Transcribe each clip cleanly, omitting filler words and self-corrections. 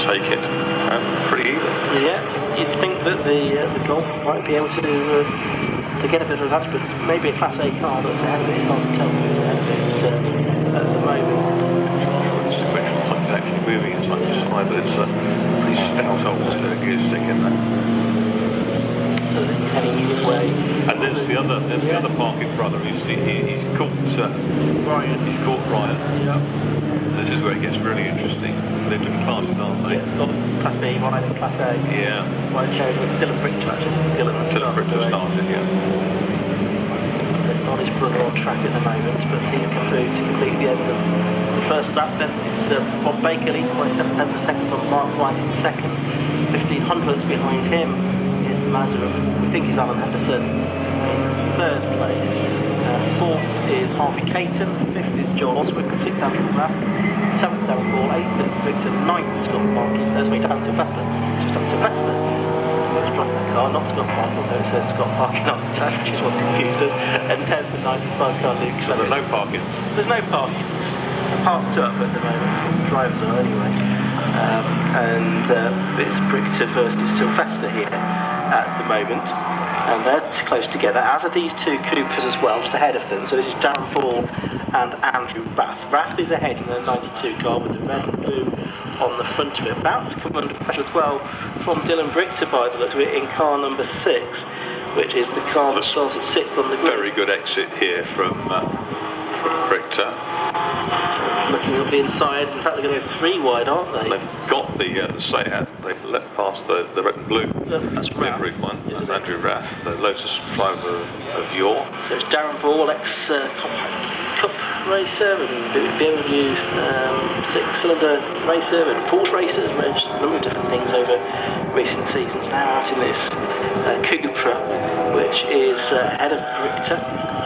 take it pretty even. Yeah, you'd think that the Golf might be able to get a bit of advantage, but maybe a Class A car that's ahead of it. You can't tell who's ahead of it at the moment. It's a question of something's actually moving inside the side, but it's a pretty stout old gear stick in there. So he's heading his way. And there's the other parking brother. He's caught Ryan. He's caught Ryan. Yeah. This is where it gets really interesting. They're different classes, aren't they? Yeah, it's got Class B, Ryan and Class A. Yeah. Well, it's showing with Dylan Brichter actually. Dylan Brichter started, yeah. There's not his brother on track at the moment, but he's come through to complete the end of the first lap. Then it's Bob Baker leading by 7 tenths a second on Mark Weiss in second. 1500ths behind him is the Mazda of, we think is Alan Henderson in third place. Fourth is Harvey Caton, fifth is Joel Oswick, sixth Andrew Raff, seventh Darren Ball, eighth Dylan Brichter, ninth Scott Parkin, Dan Sylvester. It's Dan Sylvester who's driving that car, not Scott Parkin, although it says Scott Parkin on the tag, which is what confused us. And 10th and 9th car Luke. So there's no parking? There's no parking. Parked up at the moment, the drivers are anyway. It's Brichter versus Sylvester here at the moment, and they're close together, as are these two Coopers as well, just ahead of them. So this is Darren Ball and Andrew Rath. Rath is ahead in the 92 car with the red and blue on the front of it, about to come under pressure as well from Dylan Brichter by the look of it in car number 6, which is the car that started 6th on the grid. Very good exit here from Brichter. Looking at the inside, in fact they're going to go 3 wide, aren't they? They've got the Seat, they've let past the red and blue. That's livery one. That's Andrew Rath, the Lotus driver of yore. So it's Darren Ball, ex-Compact Cup racer and BMW 6-cylinder racer and Porsche racer, managed a number of different things over recent seasons. Now out in this Cupra, which is ahead of Brichter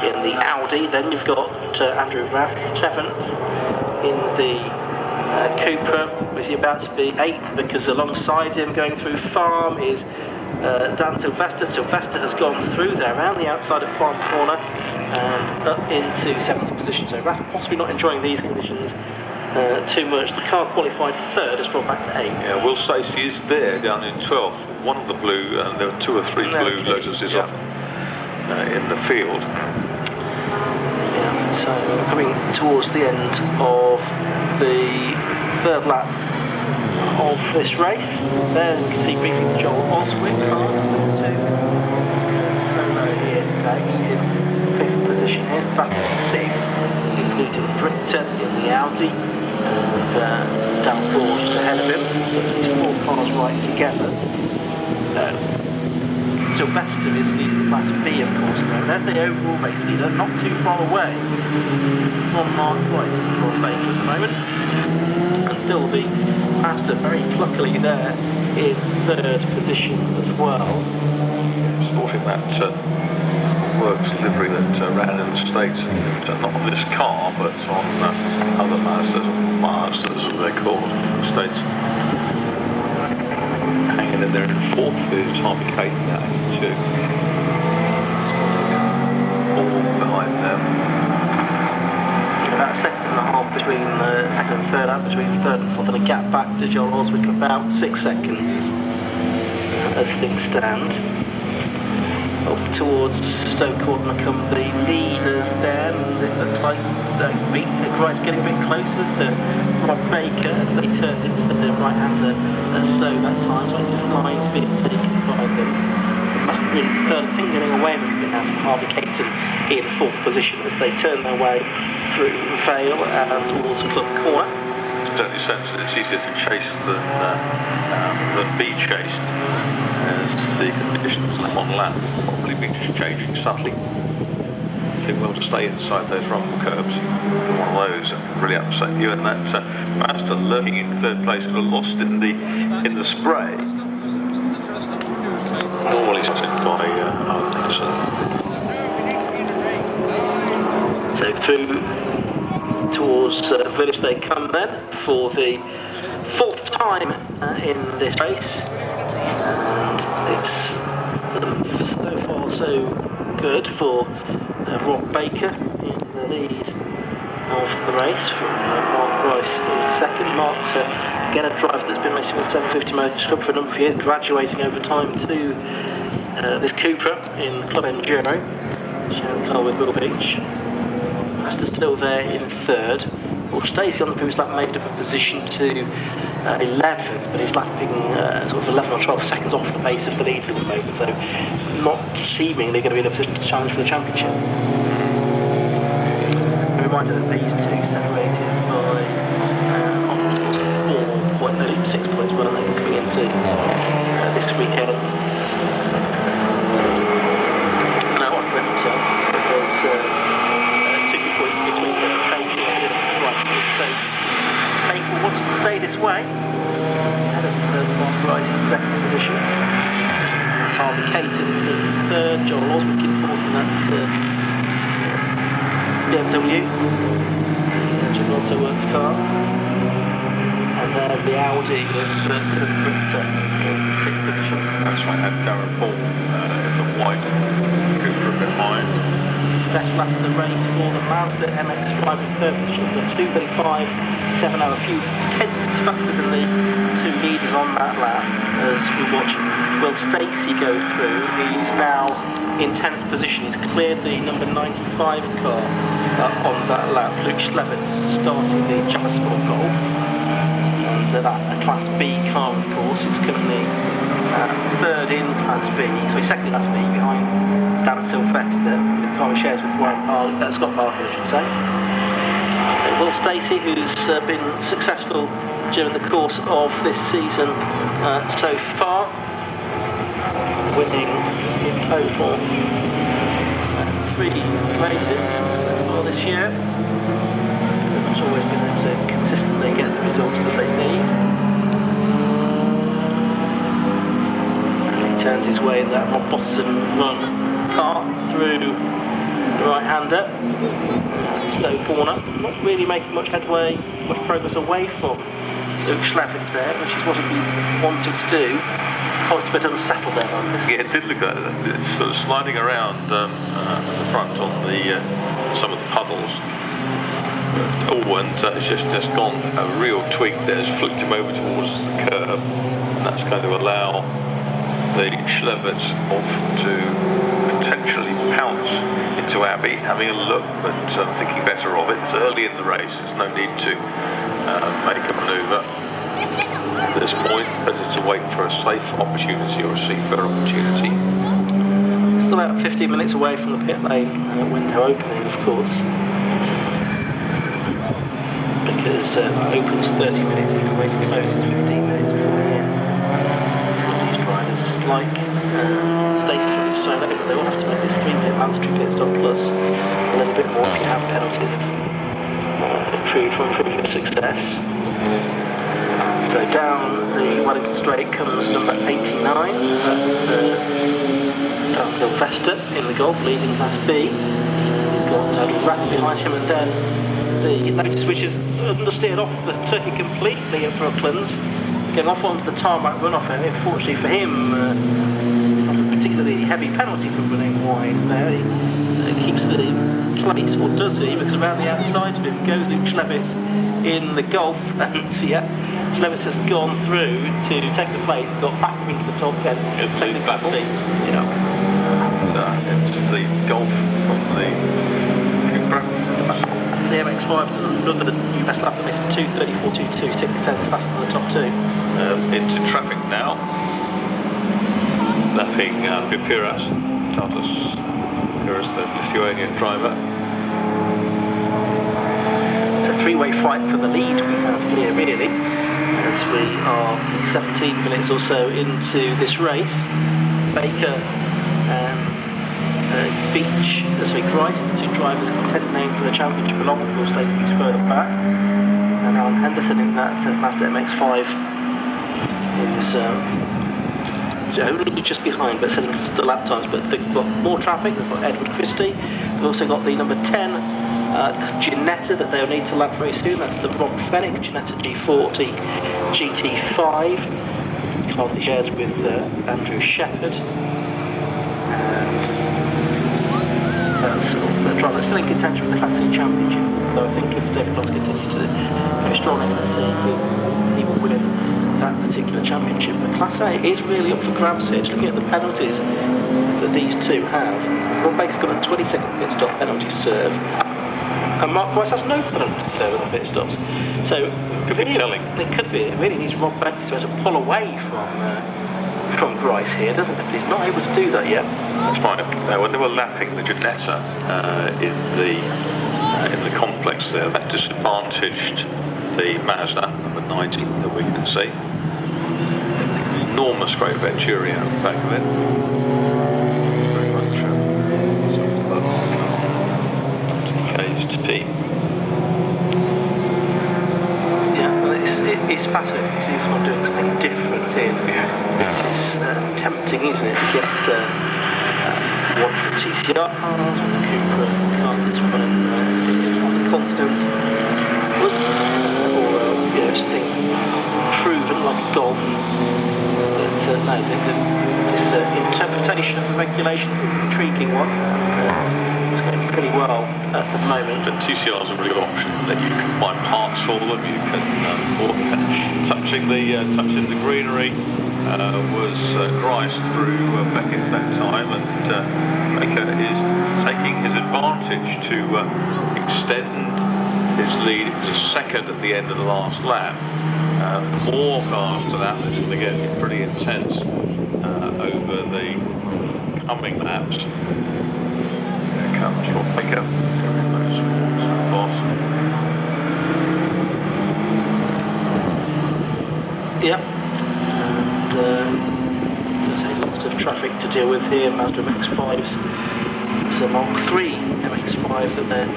in the Audi. Then you've got Andrew Rath, 7th in the Cupra. Was he about to be 8th, because alongside him going through Farm is Dan Sylvester. Sylvester has gone through there around the outside of Farm Corner and up into 7th position. So Rath possibly not enjoying these conditions too much. The car qualified 3rd, has dropped back to 8th. Yeah, Will Stacey is there down in 12th. One of the blue, and there are 2 or 3 blue Lotuses off in the field. Yeah, so coming towards the end of the 3rd lap of this race. There you can see briefly Joel Oswick, car number 2. Solo here today. He's in 5th position. Here's the back of 6th, including Brichter in the Audi, and Dan Ball just ahead of him. So these 4 cars right together. Sylvester is leading Class B, of course, now. There's the overall race leader, not too far away from Mark Weiss and Bob Baker at the moment. And still the Master very pluckily there in 3rd position as well. Sporting that works livery that ran in the States, not on this car, but on other Mazdas as they're called in the States. Hanging in there in 4th is Harvey Caton at 82. All behind them. About a second and a half between 2nd and 3rd lap, between 3rd and 4th, and a gap back to Joel Oswick of about 6 seconds as things stand. Up towards Stoke Corner come the leaders there, and it looks like Grice getting a bit closer to Rob Baker as they turned into the right-hander at Stowe that time, so different lines being taken by them. It must be really the 3rd thing getting away a little bit now from Harvey Caton in 4th position as they turn their way through Vale and towards Club Corner. It's certainly sense that it's easier to chase than be chased, as the conditions on lap will probably be just changing subtly. Doing well to stay inside those rumble curbs. One of those that really upset you, and that Mazda lurking in 3rd place got lost in the spray. Normally sent by Henderson. So through towards Village they come then for the 4th time in this race, and it's so far so good for Rob Baker in the lead of the race from Mark Rice in second. Mark's again a driver that's been racing with 750 Motors Club for a number of years, graduating over time to this Cupra in Club Enduro, sharing the car with Will Beach. Master's still there in third. Well, Stacey on the previous lap made up a position to 11, but he's lapping sort of 11 or 12 seconds off the pace of the leads at the moment, so not seemingly going to be in a position to challenge for the championship. A reminder that these two separated by almost 6 points, weren't they, coming into this weekend. Now I correct myself, there's 2 points between them. So Maple wanted to stay this way, ahead of Mark Rice in second position. That's Harvey Caton in third, John Oswick in fourth in that BMW, Jim Lotto Works car. And there's the Audi of Dylan Britta in sixth position. That's right, had Darren Paul in the white Cooper behind. Best lap of the race for the Mazda MX-5 in third position, the 2:35, 7 hour, a few tenths faster than the two leaders on that lap as we watch Will Stacey go through. He's now in 10th position, he's cleared the number 95 car on that lap. Luke Schlevitz starting the Jasper Golf, and that a Class B car of course. It's currently third in Class B, so he's second in Class B behind Dan Sylvester, the car he shares with Scott Parker, I should say. So Will Stacey, who's been successful during the course of this season so far, winning in total 3 races for this year. So not always been able to consistently get the results that they need. He turns his way in that Rob Boston run car through the right-hander. Stowe Corner, not really making much headway, much progress away from Luke Schlevitz there, which is what he'd be wanting to do. Quite a bit unsettled there on this. Yeah, it did look like that. It's sort of sliding around at the front on the some of the puddles. And it's just gone a real twig there. It's flicked him over towards the curb, and that's going to allow the Schlevitz off to potentially pounce into Abbey, having a look, but thinking better of it. It's early in the race, there's no need to make a manoeuvre at this point, better to wait for a safe opportunity or a seatbelt opportunity. Still about 15 minutes away from the pit lane window opening, of course, because it opens 30 minutes and the race closes 15 minutes before the end. These drivers like Stacey should sign over, they will have to make this 3-minute mandatory pit stop plus a little bit more if you have penalties accrued from previous success. So down the Wellington Straight comes number 89, that's Dan Sylvester in the Golf, leading Class B. He's got Rack behind him, and then the Lotus, which is understeered off the circuit completely at Brooklands, getting off onto the tarmac runoff, and unfortunately for him, not a particularly heavy penalty for running wide there. He keeps the place, or does he? Because around the outside of him goes Luke Schlevitz in the Golf, and yeah, Schlevitz has gone through to take the place, got back into the top 10, take the Class B. Yeah. It's the Golf from the Cupra. The MX-5 is another new best lap, and it's 2:34.22, 6 tenths faster than the top two. Into traffic now. Lapping Pipiras, Tatas Pipiras, the Lithuanian driver. It's a 3-way fight for the lead we have here, really, as we are 17 minutes or so into this race. Baker and Beach, Grice, the two drivers contend name for the championship, along with Will Stacey further back. And Alan Henderson in that Mazda MX-5 is only just behind, but setting the lap times. But they've got more traffic. They've got Edward Christie. They've also got the number 10 Ginetta that they'll need to lap very soon. That's the Rob Fennick Ginetta G40 GT5. Car that he shares with Andrew Shepherd. And as a driver that's still in contention for the Class C Championship. Though I think if David Lawrence continues to go strong in the C, he will win that particular championship. But Class A is really up for grabs here. Just looking at the penalties that these two have. Rob Baker's got a 20-second pit stop penalty serve. And Mark Price has no penalty there with the pit stops. So could be telling. It could be. It really needs Rob Baker to pull away from Grice here, doesn't it? But he's not able to do that yet. That's right. When they were lapping the Ginetta in the complex there, that disadvantaged the Mazda number 90 that we can see. Enormous great Venturi out the back of it. Very much team. Yeah, well, it's pattern. It seems to be doing something different here. It's tempting, isn't it, to get one of the TCR cars, one of the Cooper cars that's running on the constant, or something proven like a Golf. But no, this interpretation of the regulations is an intriguing one. It's going pretty well at the moment. The TCR is a really good option that you can find parts for them. You can touching the greenery was Grice through Beckett that time, and Baker is taking his advantage to extend his lead to second at the end of the last lap. More cars to that. It's going to get pretty intense over the coming laps. Comes Rob Baker, boss. Yep, and there's a lot of traffic to deal with here. Mazda MX-5s. It's a Mark III MX-5 that they're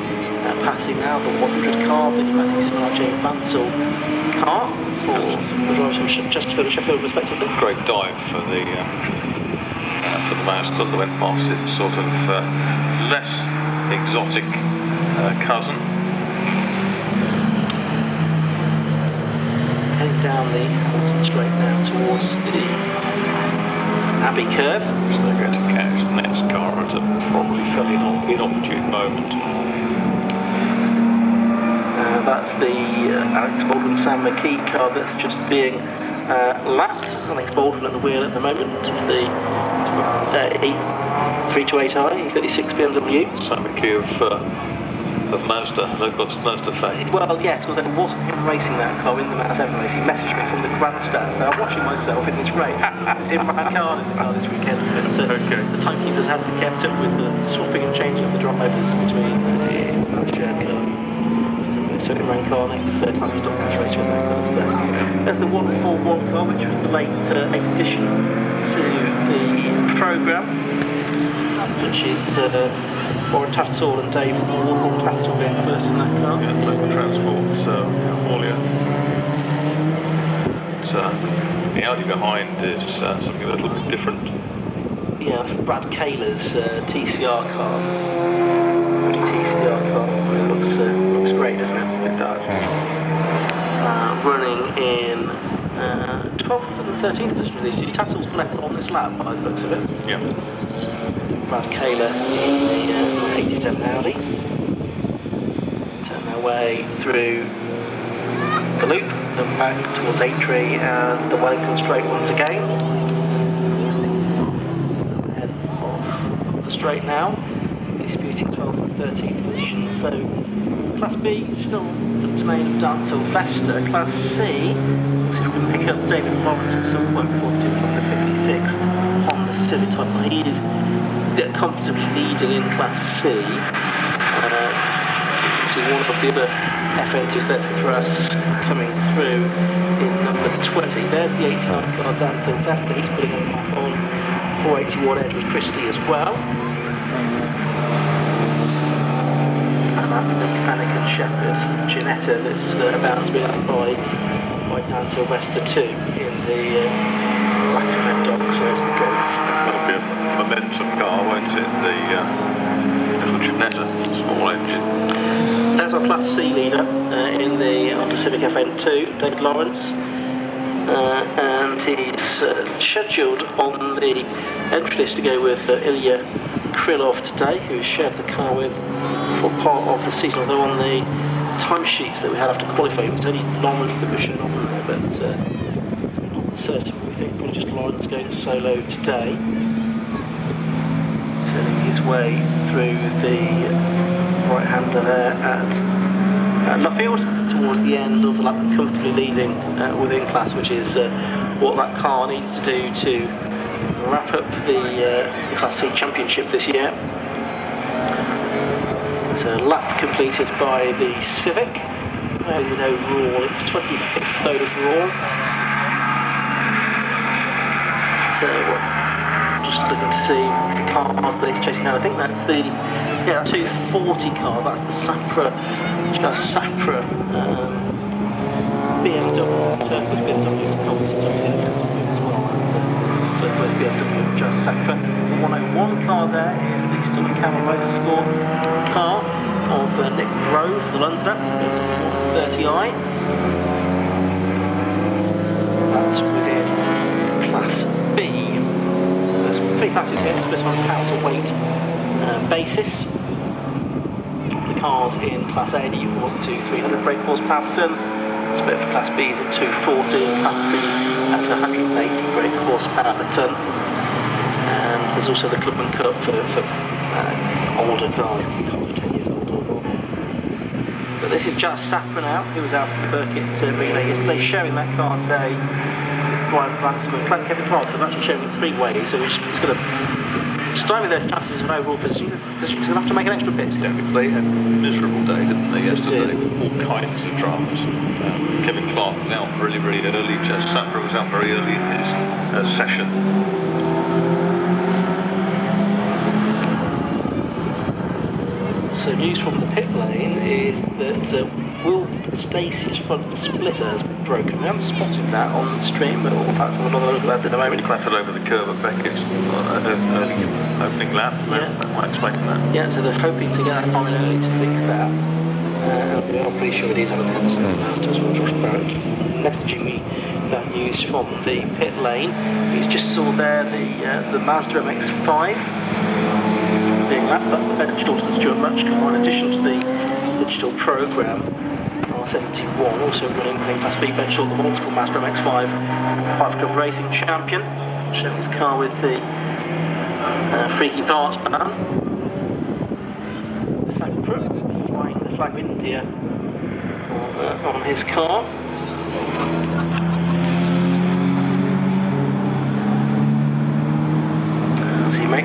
passing now. The 100 car, the Matthew Sinatra Mansell car for the drivers from Chesterfield and Sheffield, respectively. Great dive for the Mazda that went past its sort of less exotic cousin. Heading down the Hamilton Straight now towards the Abbey curve. So they're going to catch the next car at a probably fairly inopportune moment. That's the Alex Baldwin Sam McKee car that's just being lapped. Alex Baldwin at the wheel at the moment of the 328i E36 BMW. Sam McKee of Mazda, they've got Mazda fame. Well, yes, well, there wasn't him racing that car in the Mazda race. He messaged me from the grandstand, so I'm watching myself in this race. It's in my car in the car this weekend. But the timekeepers hadn't kept up with the swapping and changing of the drivers between the shared car. So it ran car next to Classic Stock Match race with that car today. There's the 141 car, which was the late 8th addition to the programme, which is Warren Tattersall and Dave Moore. Warren Tattersall being first in that car. Yeah, local transport, Haulier. The Audi behind is something a little bit different. Yeah, that's Brad Kaler's TCR car. Audi TCR car. It looks great, doesn't it? It does. Running in 12th and 13th position with these two. Tattersall's left on this lap by the looks of it. Yeah. Brad Kaler in the 87 Audi. Turn their way through the loop and back towards Aintree and the Wellington Straight once again. Head off the straight now, disputing 12th and 13th positions. So Class B still the domain of Dan Sylvester. Class C, see if we can pick up David Lawrence at some point before the 256 on the Civic Type. He is comfortably leading in Class C. You can see one of the other F80s there for us coming through in number 20. There's the 89 car, Dan Sylvester. He's putting a map on 481 Edward Christie as well. And that's the Mechanic and Shepherd Ginetta that's about to be lapped by Dan Sylvester too in the black and red dock. So as we go. That'll be a momentum car, won't it? The little Ginetta, small engine. There's our Class C leader in the Honda Civic FN2, David Lawrence, and he's scheduled on the entry list to go with Ilya Krylov today, who shared the car with for part of the season, although on the timesheets that we had after qualifying, it was only Lawrence that was shown on there, but not certain. We think probably just Lawrence going solo today, turning his way through the right-hander there at Luffield towards the end of the lap, comfortably leading within class, which is what that car needs to do to wrap up the Class C Championship this year. So lap completed by the Civic, with overall it's 25th overall. So just looking to see the cars that he's chasing now. I think that's the 240 car. That's the Sapra BMW. Turkish BMW is obviously as well. Where's BMW just Sapra? The 101 car there is the Stunning Camel Motorsport car of Nick Grove, the Londoner, 130i. That's within Class B. There's three classes here, split on pounds and weight basis. The cars in Class A you go up to 300 brake horsepower per tonne. Split for Class B is at 240, Class C at 180 brake horsepower per tonne. And there's also the Clubman Cup for older cars, the cars are 10 years old or more. But this is just Sapra now, who was out in the Burkitt relay yesterday, sharing that car today with Brian Branson and Kevin Clark. So they've actually shown it three ways, so we're just going to start with their chances of an overall position, because they'll have to make an extra pit. Yeah, they had a miserable day, didn't they, yesterday? All kinds of dramas. Kevin Clark was out really, really early. Sapra was out very early in his session. So news from the pit lane is that Will Stacey's front splitter has broken. We haven't spotted that on the stream, but we'll perhaps have another look at that in a moment. He clattered over the curb at Beckett's early opening lap. Yeah. That might explain that. Yeah, so they're hoping to get that on early to fix that. We are pretty sure it is having a master as well. Josh Barrett messaging me that news from the pit lane. He's just saw there the Mazda MX-5 being lapped. That's the digital to the Stuart Mutch car, in addition to the digital program. R71 also running in Class B Benchel, the multiple Mazda MX-5 5 Club Racing champion, showing his car with the freaky parts pan. The second crew flying the flag of India on his car.